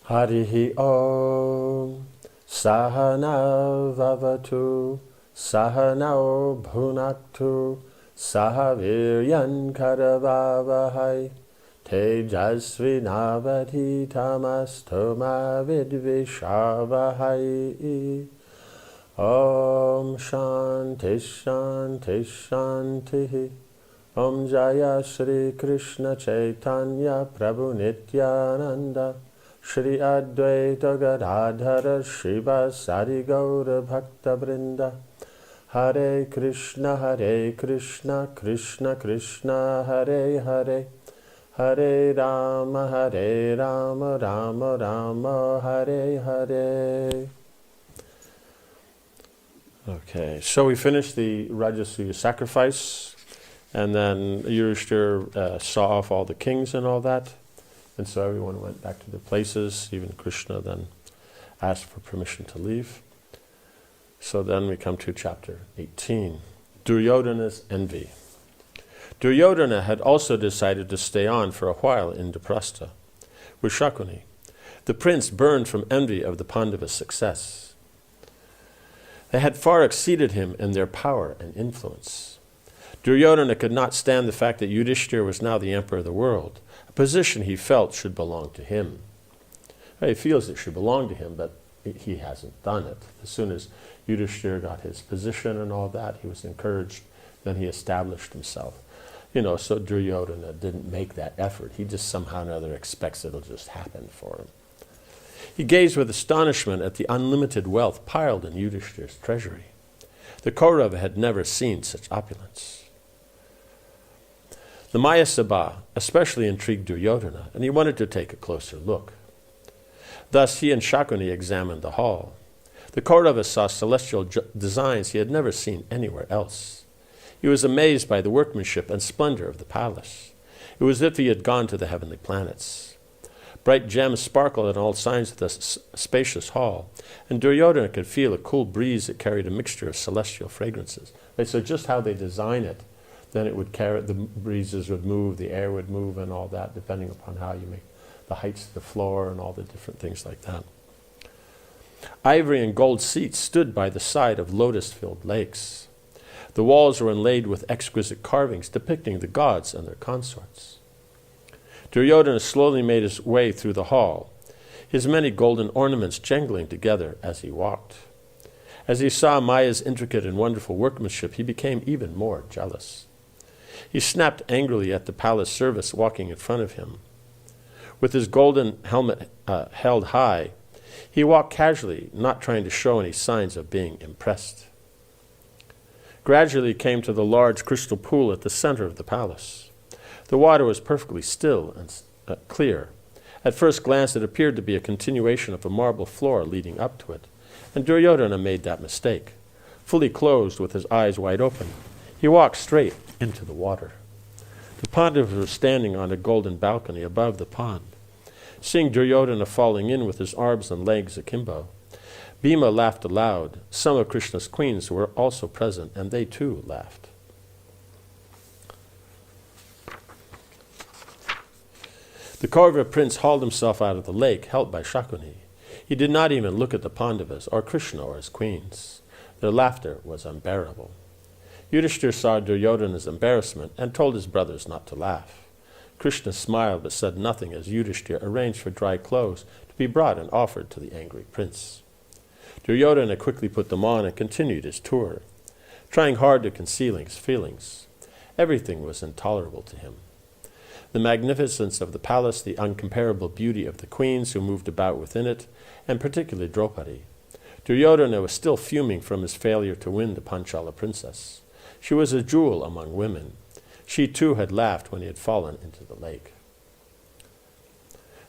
Harihi Om Sahana Vavatu Sahanao Bhunaktu Sahaviryan Karavavahai Tejasvi Navati Tamastoma Vidvishavahai. Om Shanti Shanti Shanti. Om Jaya Shri Krishna Chaitanya Prabhu Nityananda Shri Advaita Gadadhara Shiva Sari Gaura Bhakta Vrinda. Hare Krishna Krishna Krishna Hare Hare Hare Rama Rama Rama Hare Hare. Okay, so we finished the Rajasuya sacrifice, and then Yudhishthira saw off all the kings and all that, and so everyone went back to their places. Even Krishna then asked for permission to leave. So then we come to chapter 18, Duryodhana's envy. Duryodhana had also decided to stay on for a while in Indraprastha with Shakuni. The prince burned from envy of the Pandavas' success. They had far exceeded him in their power and influence. Duryodhana could not stand the fact that Yudhishthira was now the emperor of the world, a position he felt should belong to him. He feels it should belong to him, but he hasn't done it. As soon as Yudhishthira got his position and all that, he was encouraged, then he established himself. So Duryodhana didn't make that effort. He just somehow or other expects it'll just happen for him. He gazed with astonishment at the unlimited wealth piled in Yudhishthira's treasury. The Kaurava had never seen such opulence. The Maya Sabha especially intrigued Duryodhana, and he wanted to take a closer look. Thus he and Shakuni examined the hall. The Kaurava saw celestial designs he had never seen anywhere else. He was amazed by the workmanship and splendor of the palace. It was as if he had gone to the heavenly planets. Bright gems sparkled on all sides of the spacious hall, and Duryodhana could feel a cool breeze that carried a mixture of celestial fragrances. So just how they design it, then it would carry, the breezes would move, the air would move and all that, depending upon how you make the heights of the floor and all the different things like that. Ivory and gold seats stood by the side of lotus-filled lakes. The walls were inlaid with exquisite carvings depicting the gods and their consorts. Duryodhana slowly made his way through the hall, his many golden ornaments jangling together as he walked. As he saw Maya's intricate and wonderful workmanship, he became even more jealous. He snapped angrily at the palace servants walking in front of him. With his golden helmet held high, he walked casually, not trying to show any signs of being impressed. Gradually he came to the large crystal pool at the center of the palace. The water was perfectly still and clear. At first glance, it appeared to be a continuation of a marble floor leading up to it, and Duryodhana made that mistake. Fully closed, with his eyes wide open, he walked straight into the water. The Pandavas were standing on a golden balcony above the pond. Seeing Duryodhana falling in with his arms and legs akimbo, Bhima laughed aloud. Some of Krishna's queens were also present, and they too laughed. The Kaurava prince hauled himself out of the lake, helped by Shakuni. He did not even look at the Pandavas or Krishna or his queens. Their laughter was unbearable. Yudhishthira saw Duryodhana's embarrassment and told his brothers not to laugh. Krishna smiled but said nothing as Yudhishthira arranged for dry clothes to be brought and offered to the angry prince. Duryodhana quickly put them on and continued his tour, trying hard to conceal his feelings. Everything was intolerable to him. The magnificence of the palace, the incomparable beauty of the queens who moved about within it, and particularly Draupadi. Duryodhana was still fuming from his failure to win the Panchala princess. She was a jewel among women. She too had laughed when he had fallen into the lake.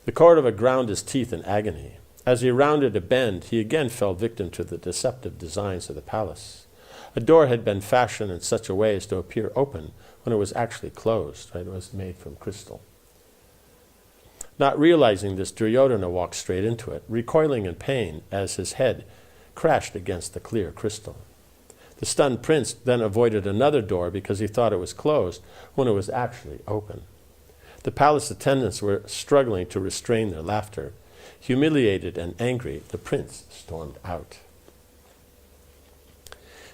The Kaurava ground his teeth in agony. As he rounded a bend, he again fell victim to the deceptive designs of the palace. A door had been fashioned in such a way as to appear open when it was actually closed. Right? It was made from crystal. Not realizing this, Duryodhana walked straight into it, recoiling in pain as his head crashed against the clear crystal. The stunned prince then avoided another door because he thought it was closed when it was actually open. The palace attendants were struggling to restrain their laughter. Humiliated and angry, the prince stormed out.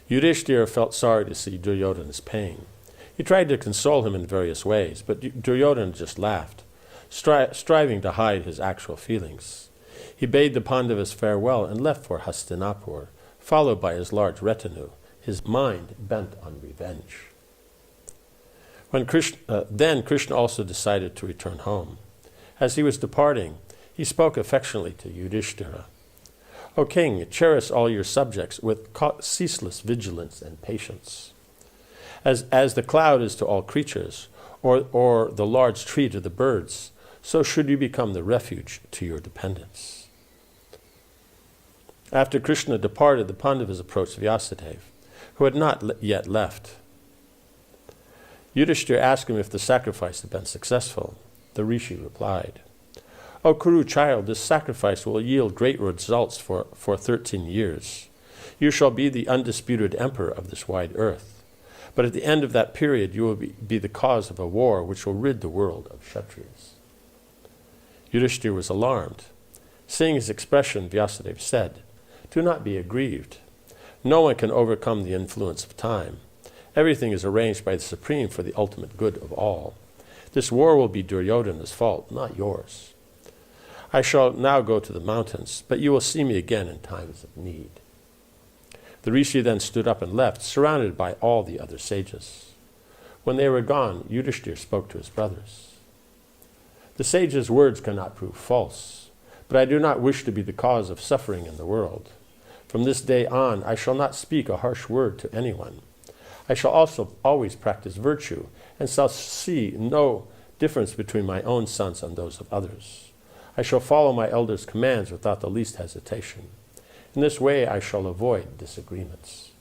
Yudhishthira felt sorry to see Duryodhana's pain. He tried to console him in various ways, but Duryodhana just laughed, striving to hide his actual feelings. He bade the Pandavas farewell and left for Hastinapur, followed by his large retinue, his mind bent on revenge. Then Krishna also decided to return home. As he was departing, he spoke affectionately to Yudhishthira. O king, cherish all your subjects with ceaseless vigilance and patience. As the cloud is to all creatures, or the large tree to the birds, so should you become the refuge to your dependents. After Krishna departed, the Pandavas approached Vyasadeva, who had not yet left. Yudhishthira asked him if the sacrifice had been successful. The rishi replied, O Kuru child, this sacrifice will yield great results for 13 years. You shall be the undisputed emperor of this wide earth. But at the end of that period, you will be the cause of a war which will rid the world of Kshatriyas. Yudhishthira was alarmed. Seeing his expression, Vyasadeva said, Do not be aggrieved. No one can overcome the influence of time. Everything is arranged by the Supreme for the ultimate good of all. This war will be Duryodhana's fault, not yours. I shall now go to the mountains, but you will see me again in times of need. The rishi then stood up and left, surrounded by all the other sages. When they were gone, Yudhishthira spoke to his brothers. The sage's words cannot prove false, but I do not wish to be the cause of suffering in the world. From this day on, I shall not speak a harsh word to anyone. I shall also always practice virtue, and shall see no difference between my own sons and those of others. I shall follow my elders' commands without the least hesitation. In this way I shall avoid disagreements,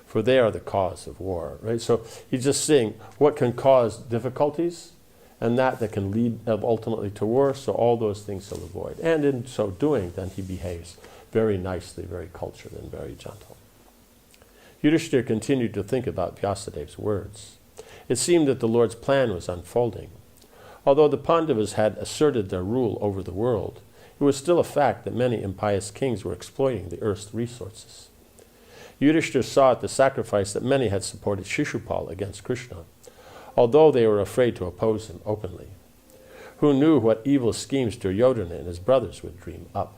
for they are the cause of war. Right? So he's just saying what can cause difficulties, and that can lead ultimately to war, so all those things he'll avoid. And in so doing, then he behaves very nicely, very cultured, and very gentle. Yudhishthira continued to think about Vyasadeva's words. It seemed that the Lord's plan was unfolding. Although the Pandavas had asserted their rule over the world, it was still a fact that many impious kings were exploiting the earth's resources. Yudhishthira saw at the sacrifice that many had supported Shishupal against Krishna, although they were afraid to oppose him openly. Who knew what evil schemes Duryodhana and his brothers would dream up?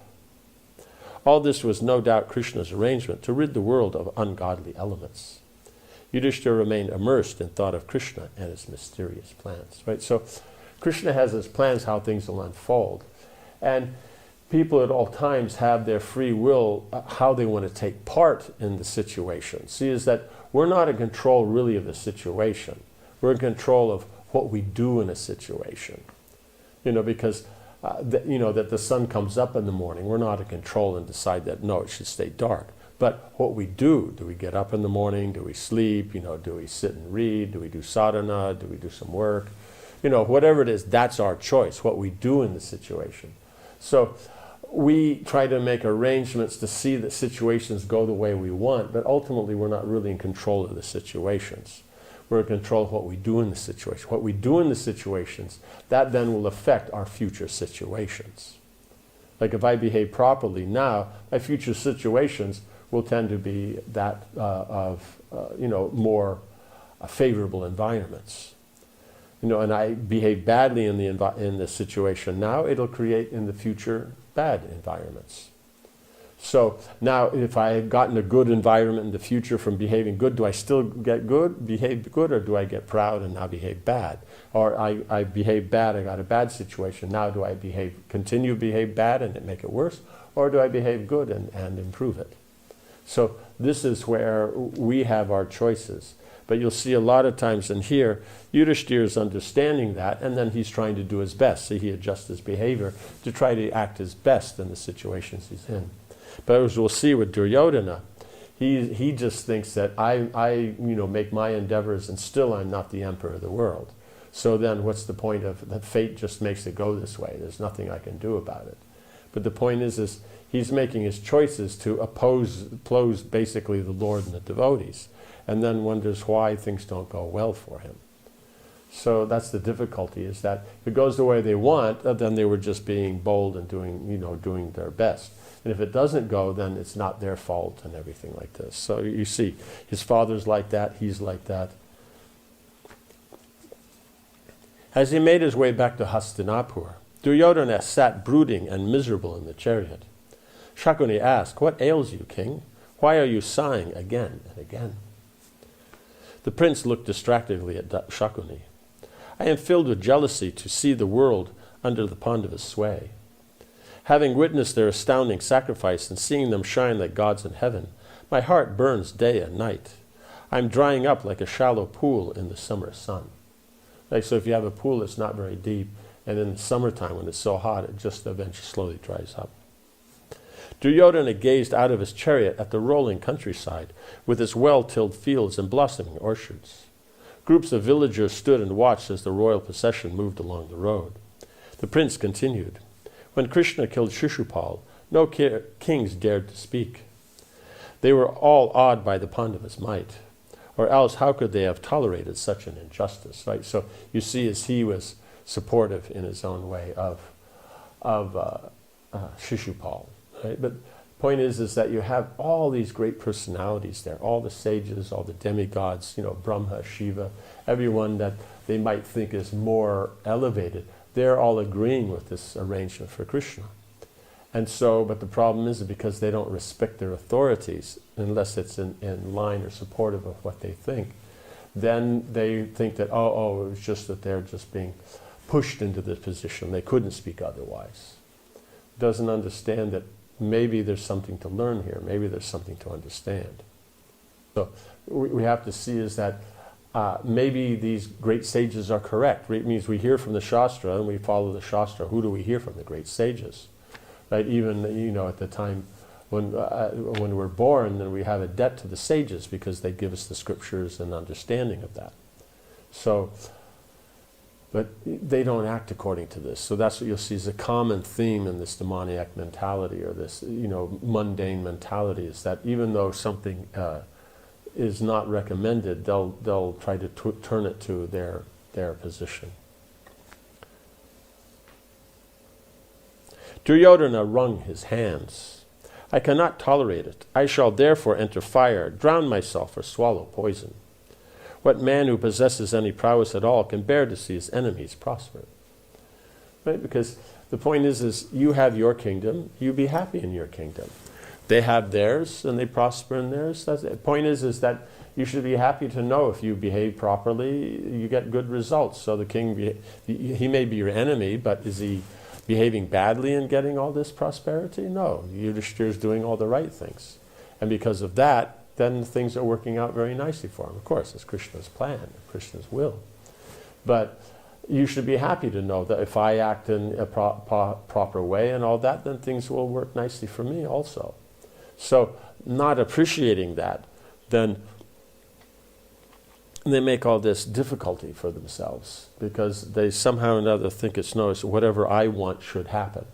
All this was no doubt Krishna's arrangement to rid the world of ungodly elements. Yudhishthira remained immersed in thought of Krishna and his mysterious plans. Right? So Krishna has his plans how things will unfold. And people at all times have their free will how they want to take part in the situation. See, is that we're not in control really of the situation. We're in control of what we do in a situation. Because that the sun comes up in the morning, we're not in control and decide that, no, it should stay dark. But what we do we get up in the morning? Do we sleep? Do we sit and read? Do we do sadhana? Do we do some work? Whatever it is, that's our choice, what we do in the situation. So we try to make arrangements to see that situations go the way we want, but ultimately we're not really in control of the situations. We're in control of what we do in the situation. What we do in the situations, that then will affect our future situations. Like if I behave properly now, my future situations will tend to be that of more favorable environments. And I behave badly in the situation now, it'll create in the future bad environments. So now if I have gotten a good environment in the future from behaving good, do I still behave good, or do I get proud and now behave bad? Or I behave bad, I got a bad situation, now do I continue to behave bad and make it worse? Or do I behave good and improve it? So this is where we have our choices. But you'll see a lot of times in here, Yudhishthira is understanding that, and then he's trying to do his best. So he adjusts his behavior to try to act his best in the situations he's in. But as we'll see with Duryodhana, he just thinks that I make my endeavors and still I'm not the emperor of the world. So then what's the point of that? Fate just makes it go this way. There's nothing I can do about it. But the point is he's making his choices to oppose basically the Lord and the devotees, and then wonders why things don't go well for him. So that's the difficulty, is that if it goes the way they want, then they were just being bold and doing their best. And if it doesn't go, then it's not their fault and everything like this. So you see, his father's like that, he's like that. As he made his way back to Hastinapur, Duryodhana sat brooding and miserable in the chariot. Shakuni asked, "What ails you, king? Why are you sighing again and again?" The prince looked distractedly at Shakuni. "I am filled with jealousy to see the world under the Pandavas' sway. Having witnessed their astounding sacrifice and seeing them shine like gods in heaven, my heart burns day and night. I'm drying up like a shallow pool in the summer sun." Like, so if you have a pool that's not very deep, and in the summertime when it's so hot, it just eventually slowly dries up. Duryodhana gazed out of his chariot at the rolling countryside with its well-tilled fields and blossoming orchards. Groups of villagers stood and watched as the royal procession moved along the road. The prince continued, "When Krishna killed Shishupal, no kings dared to speak. They were all awed by the Pandavas' might. Or else, how could they have tolerated such an injustice?" Right. So you see, as he was supportive in his own way of Shishupal. Right? But the point is that you have all these great personalities there, all the sages, all the demigods, Brahma, Shiva, everyone that they might think is more elevated. They're all agreeing with this arrangement for Krishna. And so, but the problem is because they don't respect their authorities, unless it's in line or supportive of what they think, then they think that, it was just that they're just being pushed into this position. They couldn't speak otherwise. Doesn't understand that maybe there's something to learn here. Maybe there's something to understand. So we have to see is that maybe these great sages are correct. It means we hear from the Shastra and we follow the Shastra. Who do we hear from? The great sages. Right? Even, at the time when we're born, then we have a debt to the sages because they give us the scriptures and understanding of that. So, but they don't act according to this. So that's what you'll see is a common theme in this demoniac mentality, or this, mundane mentality, is that even though something is not recommended, they'll try to turn it to their position. Duryodhana wrung his hands. "I cannot tolerate it. I shall therefore enter fire, drown myself, or swallow poison. What man who possesses any prowess at all can bear to see his enemies prosper?" Right? Because the point is you have your kingdom, you be happy in your kingdom. They have theirs, and they prosper in theirs. The point is that you should be happy to know if you behave properly, you get good results. So the king, he may be your enemy, but is he behaving badly and getting all this prosperity? No, Yudhishthira is doing all the right things. And because of that, then things are working out very nicely for him. Of course, it's Krishna's plan, Krishna's will. But you should be happy to know that if I act in a proper way and all that, then things will work nicely for me also. So not appreciating that, then they make all this difficulty for themselves because they somehow or another think it's whatever I want should happen.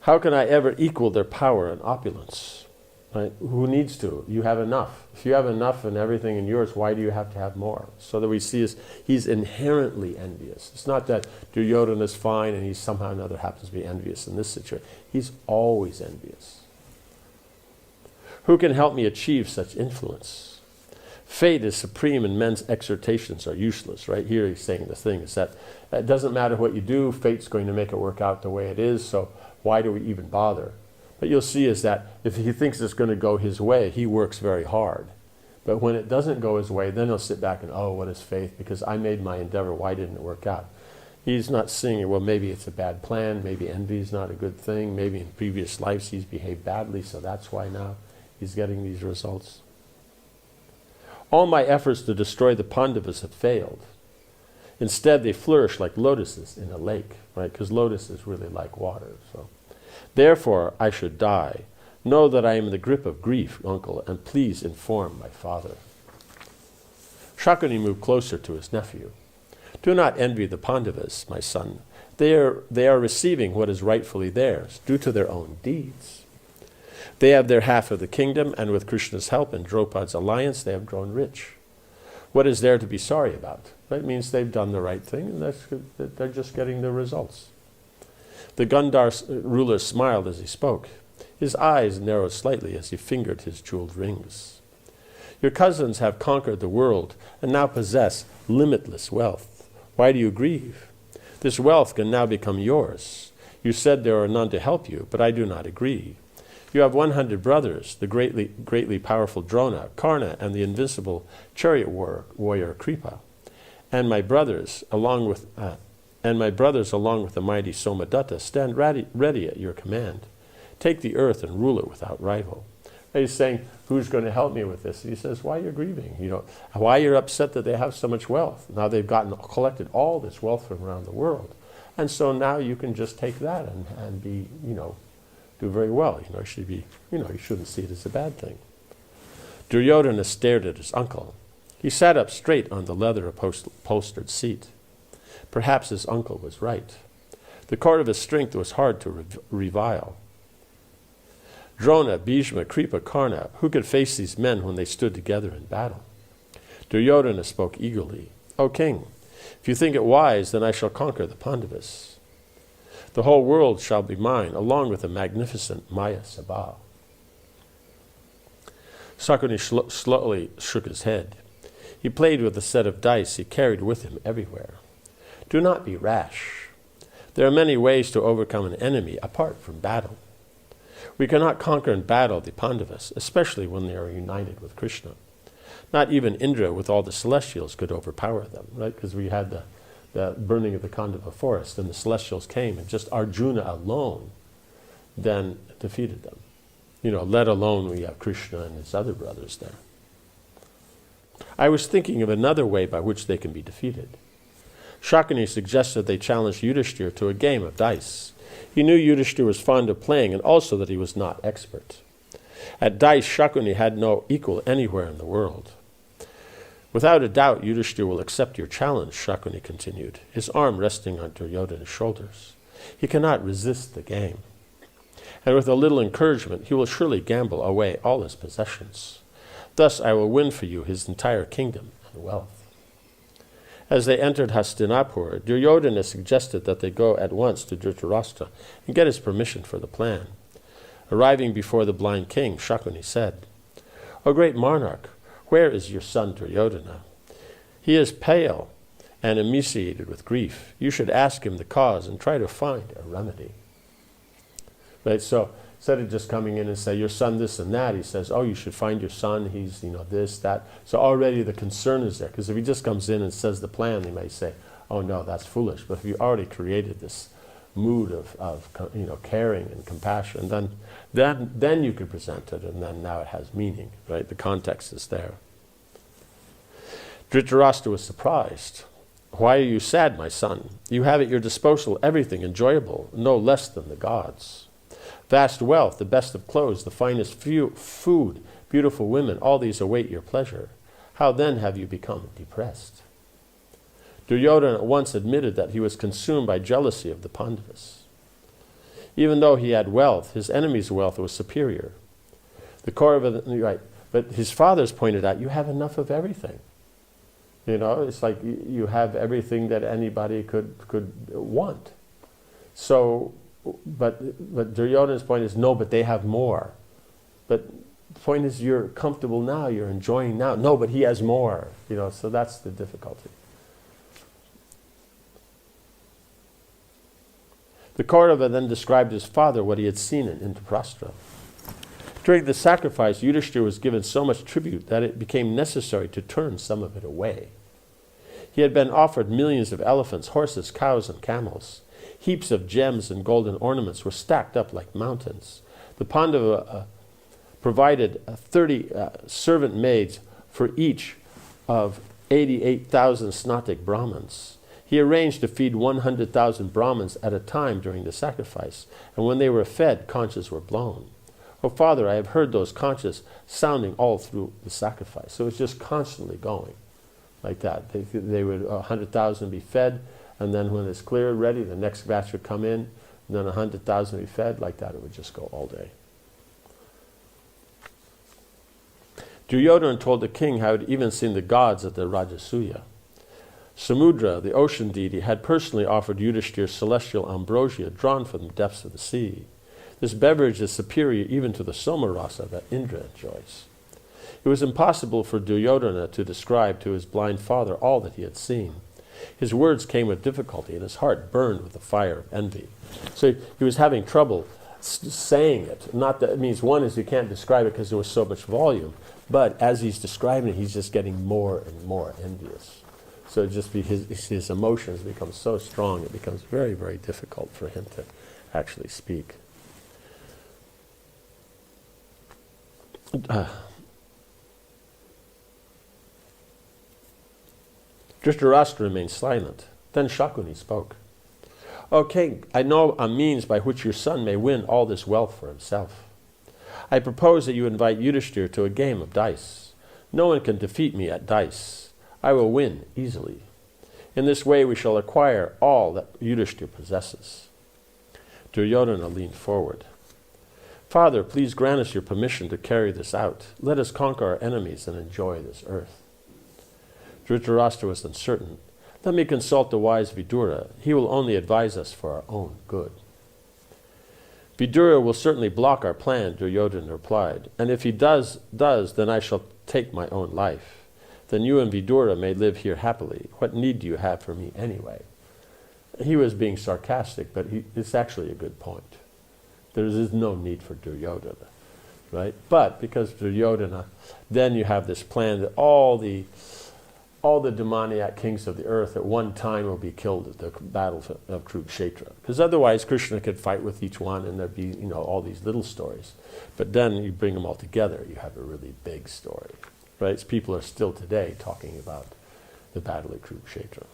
How can I ever equal their power and opulence? Right? Who needs to? You have enough. If you have enough and everything in yours, why do you have to have more? So that we see is he's inherently envious. It's not that Duryodhana is fine and he somehow or another happens to be envious in this situation. He's always envious. Who can help me achieve such influence? Fate is supreme and men's exhortations are useless. Right here he's saying the thing is that it doesn't matter what you do, fate's going to make it work out the way it is, so why do we even bother? But you'll see is that if he thinks it's going to go his way, he works very hard. But when it doesn't go his way, then he'll sit back and, what is faith? Because I made my endeavor, why didn't it work out? He's not seeing, maybe it's a bad plan, maybe envy is not a good thing, maybe in previous lives he's behaved badly, so that's why now he's getting these results. All my efforts to destroy the Pandavas have failed. Instead, they flourish like lotuses in a lake, right? Because lotuses really like water. So, therefore, I should die. Know that I am in the grip of grief, uncle, and please inform my father. Shakuni moved closer to his nephew. Do not envy the Pandavas, my son. They are receiving what is rightfully theirs, due to their own deeds. They have their half of the kingdom, and with Krishna's help and Draupad's alliance, they have grown rich. What is there to be sorry about? That means they've done the right thing, and they're just getting the results. The Gandhar ruler smiled as he spoke. His eyes narrowed slightly as he fingered his jeweled rings. Your cousins have conquered the world and now possess limitless wealth. Why do you grieve? This wealth can now become yours. You said there are none to help you, but I do not agree. You have 100 brothers, the greatly powerful Drona, Karna, and the invincible chariot warrior Kripa, and my brothers, along with the mighty Somadatta, stand ready at your command. Take the earth and rule it without rival. And he's saying, who's going to help me with this? And he says, why you're grieving? Why you're upset that they have so much wealth? Now they've collected all this wealth from around the world, and so now you can just take that and be, do very well. You shouldn't see it as a bad thing. Duryodhana stared at his uncle. He sat up straight on the leather-upholstered seat. Perhaps his uncle was right. The core of his strength was hard to revile. Drona, Bhishma, Kripa, Karna, who could face these men when they stood together in battle? Duryodhana spoke eagerly. O king, if you think it wise, then I shall conquer the Pandavas. The whole world shall be mine, along with the magnificent Maya Sabha. Sakuni slowly shook his head. He played with a set of dice he carried with him everywhere. Do not be rash. There are many ways to overcome an enemy apart from battle. We cannot conquer in battle the Pandavas, especially when they are united with Krishna. Not even Indra with all the celestials could overpower them, right? Because we had the burning of the Khandava forest, and the celestials came, and just Arjuna alone then defeated them. Let alone we have Krishna and his other brothers there. I was thinking of another way by which they can be defeated. Shakuni suggested they challenge Yudhishthira to a game of dice. He knew Yudhishthira was fond of playing, and also that he was not expert. At dice, Shakuni had no equal anywhere in the world. Without a doubt, Yudhishthira will accept your challenge, Shakuni continued, his arm resting on Duryodhana's shoulders. He cannot resist the game. And with a little encouragement, he will surely gamble away all his possessions. Thus I will win for you his entire kingdom and wealth. As they entered Hastinapur, Duryodhana suggested that they go at once to Dhritarashtra and get his permission for the plan. Arriving before the blind king, Shakuni said, O great monarch, where is your son Duryodhana? He is pale and emaciated with grief. You should ask him the cause and try to find a remedy. Right, so instead of just coming in and say, your son this and that, he says, you should find your son, he's, this, that. So already the concern is there, because if he just comes in and says the plan, they may say, oh no, that's foolish. But if you already created this mood of caring and compassion, then you could present it, and then now it has meaning, right? The context is there. Dhritarashtra was surprised. Why are you sad, my son? You have at your disposal everything enjoyable, no less than the gods. Vast wealth, the best of clothes, the finest food, beautiful women, all these await your pleasure. How then have you become depressed? Duryodhana at once admitted that he was consumed by jealousy of the Pandavas. Even though he had wealth, his enemy's wealth was superior. The Kauravas, but his fathers pointed out, you have enough of everything. It's like you have everything that anybody could want. So, but Duryodhana's point is, no, but they have more. But the point is, you're comfortable now, you're enjoying now. No, but he has more. So that's the difficulty. The Kaurava then described his father what he had seen in Indraprastha. During the sacrifice, Yudhishthira was given so much tribute that it became necessary to turn some of it away. He had been offered millions of elephants, horses, cows, and camels. Heaps of gems and golden ornaments were stacked up like mountains. The Pandava provided 30 servant maids for each of 88,000 Snatik Brahmins. He arranged to feed 100,000 Brahmins at a time during the sacrifice, and when they were fed, conches were blown. Oh, Father, I have heard those conches sounding all through the sacrifice. So it's just constantly going like that. They would 100,000 be fed, and then when it's clear, ready, the next batch would come in, and then 100,000 be fed. Like that, it would just go all day. Duryodhana told the king how he had even seen the gods at the Rajasuya. Samudra, the ocean deity, had personally offered Yudhishthir celestial ambrosia drawn from the depths of the sea. This beverage is superior even to the somarasa that Indra enjoys. It was impossible for Duryodhana to describe to his blind father all that he had seen. His words came with difficulty, and his heart burned with the fire of envy. So he was having trouble saying it. Not that it means, one is you can't describe it because there was so much volume, but as he's describing it, he's just getting more and more envious. So his emotions become so strong, it becomes very, very difficult for him to actually speak. Dhritarashtra remained silent. Then Shakuni spoke. "O king, I know a means by which your son may win all this wealth for himself. I propose that you invite Yudhishthir to a game of dice. No one can defeat me at dice. I will win easily. In this way we shall acquire all that Yudhishthir possesses." Duryodhana leaned forward. "Father, please grant us your permission to carry this out. Let us conquer our enemies and enjoy this earth." Dhritarashtra was uncertain. "Let me consult the wise Vidura. He will only advise us for our own good." "Vidura will certainly block our plan," Duryodhana replied. "And if he does, then I shall take my own life. Then you and Vidura may live here happily. What need do you have for me anyway?" He was being sarcastic, but it's actually a good point. There is no need for Duryodhana, right? But because Duryodhana, then you have this plan that all the demoniac kings of the earth at one time will be killed at the battle of Kurukshetra. Because otherwise Krishna could fight with each one and there'd be, all these little stories. But then you bring them all together, you have a really big story, right? People are still today talking about the battle of Kurukshetra.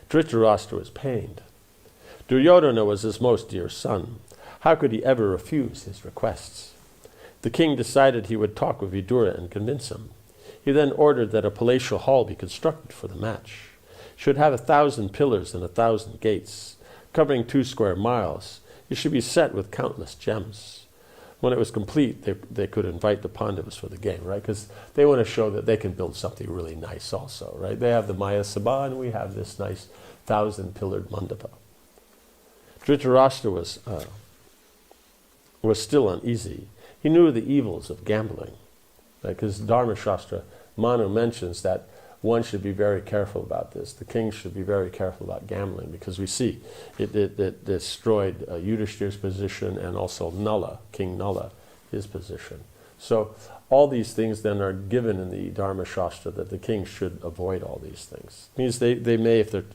Dhritarashtra was pained. Duryodhana was his most dear son. How could he ever refuse his requests? The king decided he would talk with Vidura and convince him. He then ordered that a palatial hall be constructed for the match. It should have 1,000 pillars and 1,000 gates, covering 2 square miles. It should be set with countless gems. When it was complete, they could invite the Pandavas for the game, right? Because they want to show that they can build something really nice also, right? They have the Maya Sabha, and we have this nice 1,000-pillared mandapa. Dhritarashtra was still uneasy. He knew the evils of gambling, because Dharma Shastra, Manu mentions that one should be very careful about this. The king should be very careful about gambling, because we see it destroyed Yudhishthir's position and also Nala, King Nala, his position. So all these things then are given in the Dharma Shastra that the king should avoid all these things. It means they may, if they're,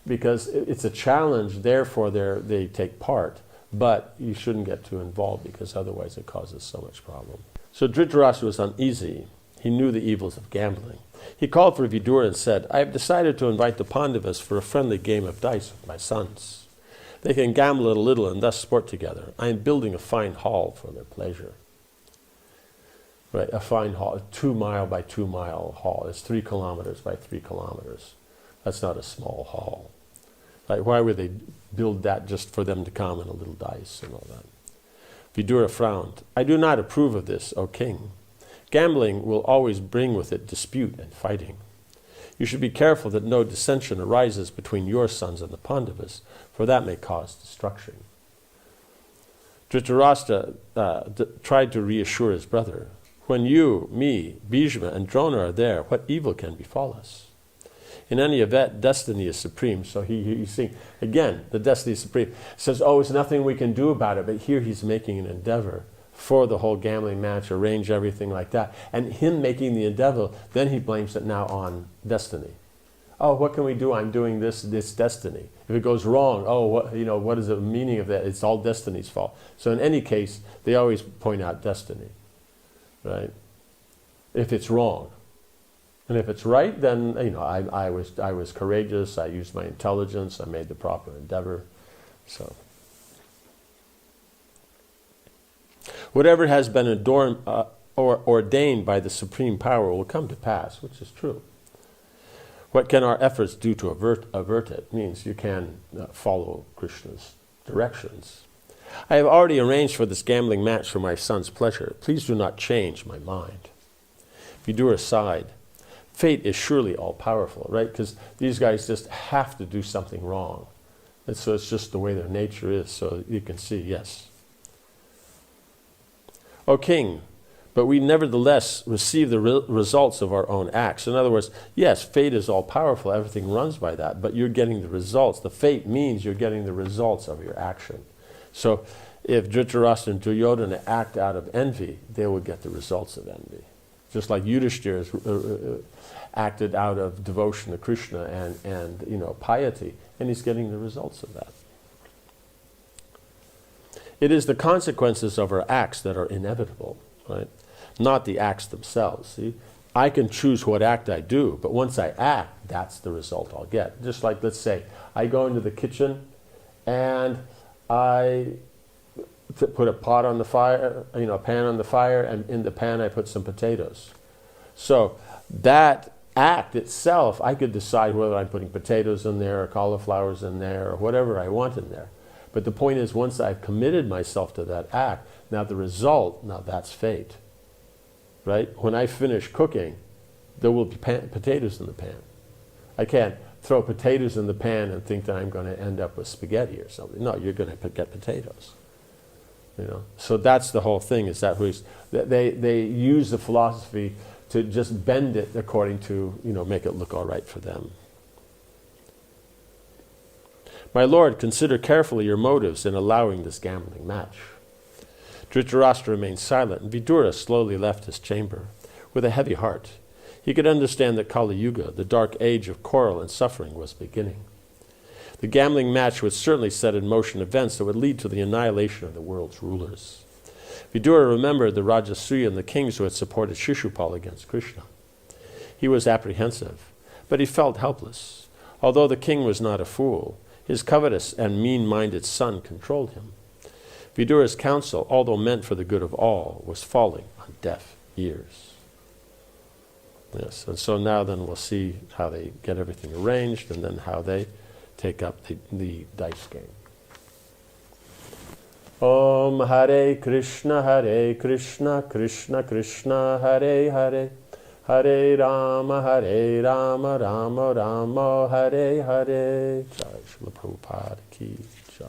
because it's a challenge, therefore they take part, but you shouldn't get too involved because otherwise it causes so much problem. So Dhritarashtra was uneasy. He knew the evils of gambling. He called for Vidura and said, "I have decided to invite the Pandavas for a friendly game of dice with my sons. They can gamble a little and thus sport together. I am building a fine hall for their pleasure." Right, a fine hall, a 2-mile by 2-mile hall. It's 3 kilometers by 3 kilometers. That's not a small hall. Like, why would they build that just for them to come and a little dice and all that? Vidura frowned. "I do not approve of this, O king. Gambling will always bring with it dispute and fighting. You should be careful that no dissension arises between your sons and the Pandavas, for that may cause destruction." Dhritarashtra tried to reassure his brother. "When you, me, Bhishma, and Drona are there, what evil can befall us? In any event, destiny is supreme." So he's saying, again, the destiny is supreme. Says, there's nothing we can do about it. But here he's making an endeavor for the whole gambling match, arrange everything like that. And him making the endeavor, then he blames it now on destiny. What can we do? I'm doing this destiny. If it goes wrong, what is the meaning of that? It's all destiny's fault. So in any case, they always point out destiny, right? If it's wrong. And if it's right, then I was courageous. I used my intelligence. I made the proper endeavor. So, whatever has been ordained by the supreme power will come to pass, which is true. What can our efforts do to avert it? Means you can follow Krishna's directions. I have already arranged for this gambling match for my son's pleasure. Please do not change my mind. Vidura sighed. Fate is surely all-powerful, right? Because these guys just have to do something wrong. And so it's just the way their nature is. So you can see, yes. O king, but we nevertheless receive the results of our own acts. In other words, yes, fate is all-powerful. Everything runs by that. But you're getting the results. The fate means you're getting the results of your action. So if Dhritarashtra and Duryodhana act out of envy, they will get the results of envy. Just like Yudhishthira acted out of devotion to Krishna and piety, and he's getting the results of that. It is the consequences of our acts that are inevitable, right? Not the acts themselves. See, I can choose what act I do, but once I act, that's the result I'll get. Just like, let's say, I go into the kitchen and I put a pot on the fire, a pan on the fire, and in the pan I put some potatoes. So that act itself, I could decide whether I'm putting potatoes in there or cauliflowers in there or whatever I want in there. But the point is, once I've committed myself to that act, now the result, now that's fate. Right? When I finish cooking, there will be potatoes in the pan. I can't throw potatoes in the pan and think that I'm going to end up with spaghetti or something. No, you're going to get potatoes. So that's the whole thing, is that they use the philosophy to just bend it according to, make it look all right for them. My lord, consider carefully your motives in allowing this gambling match. Dhritarashtra remained silent, and Vidura slowly left his chamber with a heavy heart. He could understand that Kali Yuga, the dark age of quarrel and suffering, was beginning. The gambling match would certainly set in motion events that would lead to the annihilation of the world's rulers. Vidura remembered the Rajasuya and the kings who had supported Shishupal against Krishna. He was apprehensive, but he felt helpless. Although the king was not a fool, his covetous and mean-minded son controlled him. Vidura's counsel, although meant for the good of all, was falling on deaf ears. Yes, and so now then we'll see how they get everything arranged and then how they take up the dice game. Om Hare Krishna, Krishna Krishna, Hare Hare, Hare Rama, Rama Rama, Hare Hare. Jai Srila Prabhupada Ki Jai.